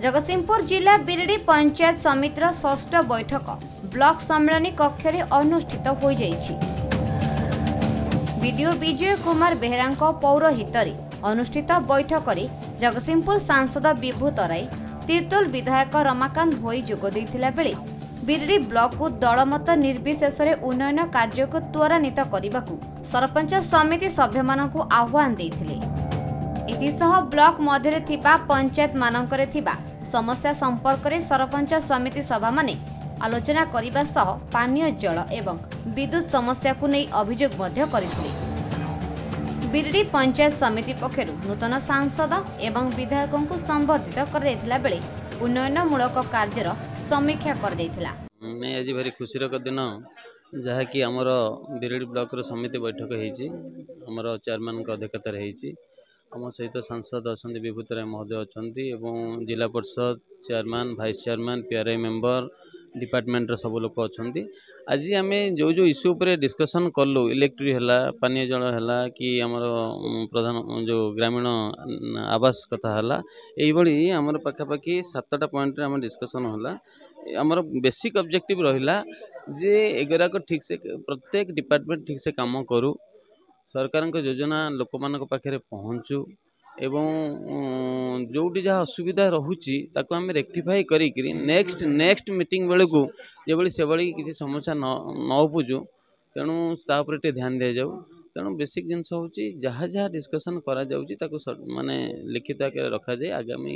जगतसिंहपुर जिला बिरडी पंचायत समितिर षष्ठ बैठक ब्लॉक सम्मेलन कक्ष अनुष्ठित हो विडीओ विजय कुमार बेहरा पौरहित अनुष्ठित बैठक में जगतसिंहपुर सांसद विभू तराई तीर्तोल विधायक रमाकांत भोई जोगदेइथिला बेले बिरडी ब्लॉक को दलमत निर्विशेष उन्नयन कार्य को त्वरान्वित करने को सरपंच समिति सभ्य मानकु आह्वान देइथिले। एथिसह ब्लॉक मध्य थिबा पंचायत मानकरे थिबा समस्या संपर्क में सरपंच समिति सभा माने आलोचना करने सह पानीय जल एवं विद्युत समस्या को नहीं अभियोग मध्य करथिले। बिरडी पंचायत समिति पक्षरु नूतन सांसद एवं विधायकों को संबर्धित कर बेले उन्नयनमूलक कार्यर समीक्षा कर देइथिला। मैं आज भारी खुशी दिन जहाँकि आमर बिरडी ब्लॉक समिति बैठक होती आमर चेयरमैन अध्यक्षतार होती आम सहित सांसद अच्छा विभू तराई महोदय अच्छा जिला परिषद chairman vice chairman PRI member department सब लोक अच्छा। आज आम जो जो इश्यू पर डिस्कसन कलु इलेक्ट्रिक है पानी जल है कि आमर प्रधान जो ग्रामीण आवास कथा है यही आमर पाखापाखि 7टा पॉइंट आम डिस्कसन है। आमर बेसिक ऑब्जेक्टिव रहा जे एगराक ठीक से प्रत्येक डिपार्टमेंट ठीक से काम करू सरकार योजना लोक मान पाखे पहुँचू एवं जोटी जहाँ असुविधा रोचे आम रेक्टिफाई करी नेक्स्ट मीटिंग बेलू जो से किसी समस्या न उपजु तेणु तापर ध्यान दि जाऊ। तेणु बेसिक जिनस हूँ जहाँ जहाँ डिस्कसन करा माने लिखित आकार रखा जाए आगामी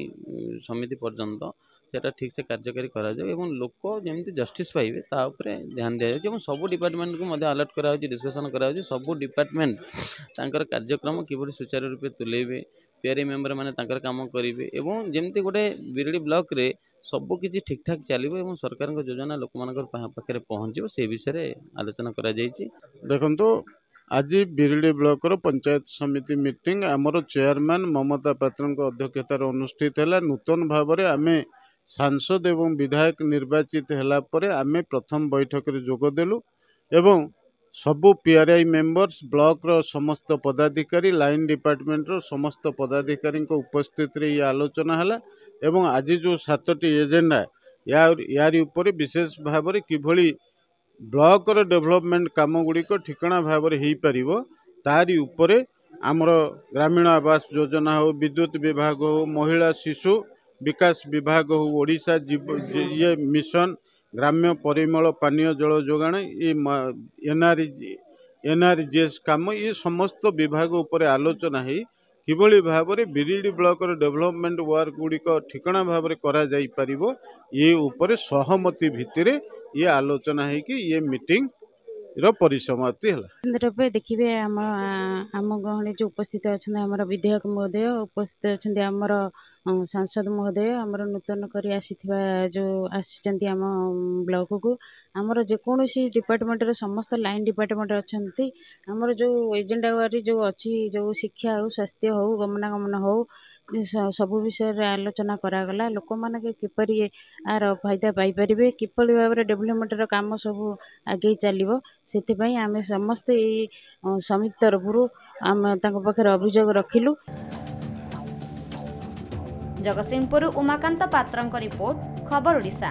समिति पर्यंत सेटा ठीक से कार्यकारी करा एवं लोक जमी जस्टिस पाइबे ताऊपर ध्यान दि जाए। सब डिपार्टमेंट को अलर्ट करा डिस्कसन करा सब डिपार्टमेंट तांकर कार्यक्रम किभली सुचारू रूपे तुलेबे पीआरआई मेंबर माने तांकर काम करेंगे एवं जमती गोटे बिरडी ब्लॉक रे सब किसी ठीक ठाक चलो एवं सरकार योजना लोक पाखे पहुँचो से विषय आलोचना करा जायछि। देखंतु आज बिरडी ब्लॉक पंचायत समिति मीटिंग आमर चेयरमैन ममता पात्र अध्यक्षतार अनुष्ठित है। नूतन भाव में आम सांसद एवं विधायक निर्वाचित है आम प्रथम बैठक रे जोगदेलु एवं सबू पीआरआई मेंबर्स ब्लॉक रो समस्त पदाधिकारी लाइन डिपार्टमेंट रो समस्त पदाधिकारी उपस्थित रे ये आलोचना है एवं आज जो 7टी एजेंडा यार ऊपर विशेष भाव में किभली ब्लॉक रो डेवलपमेंट काम गुड़िक ठिकाना भाव में हो पारिबो तारी उपरे आमर ग्रामीण आवास योजना हो विद्युत विभाग हो महिला शिशु विकास विभाग हो ओडिशा ये मिशन ग्राम्य परिमल पानीय जल जोगाण ये एनआरजीएस काम ये समस्त विभाग उपर आलोचना है किभली भाव में बिरडी ब्लॉक डेवलपमेंट वर्क गुड़िक ठिकाना भाव में करा जाई परिबो ये ऊपर सहमति भितर ये आलोचना है कि ये मीटिंग परिसमाप्ति है। देखिए आम गहणे जो उपस्थित अच्छा आम विधायक महोदय उपस्थित अच्छा आमर सांसद महोदय आमर नूतन कर जो आसी आम ब्लॉक को आमर जेकोसी डिपार्टमेंट समस्त लाइन डिपार्टमेंट अच्छा आमर जो एजेंडा वारी जो अच्छी जो शिक्षा हो स्वास्थ्य हो गमनागमन हो सबु विषय आलोचना करागला लोक माने किपरि आर फायदा पाई परिबे किपरि भाव में डेवलपमेंट काम सब आगे चलो से आम समस्ते समिति तरफ आम पाखे अभियोग रखिलु। जगतसिंहपुर उमाकांत पात्रଙ୍କ रिपोर्ट खबर ओडिशा।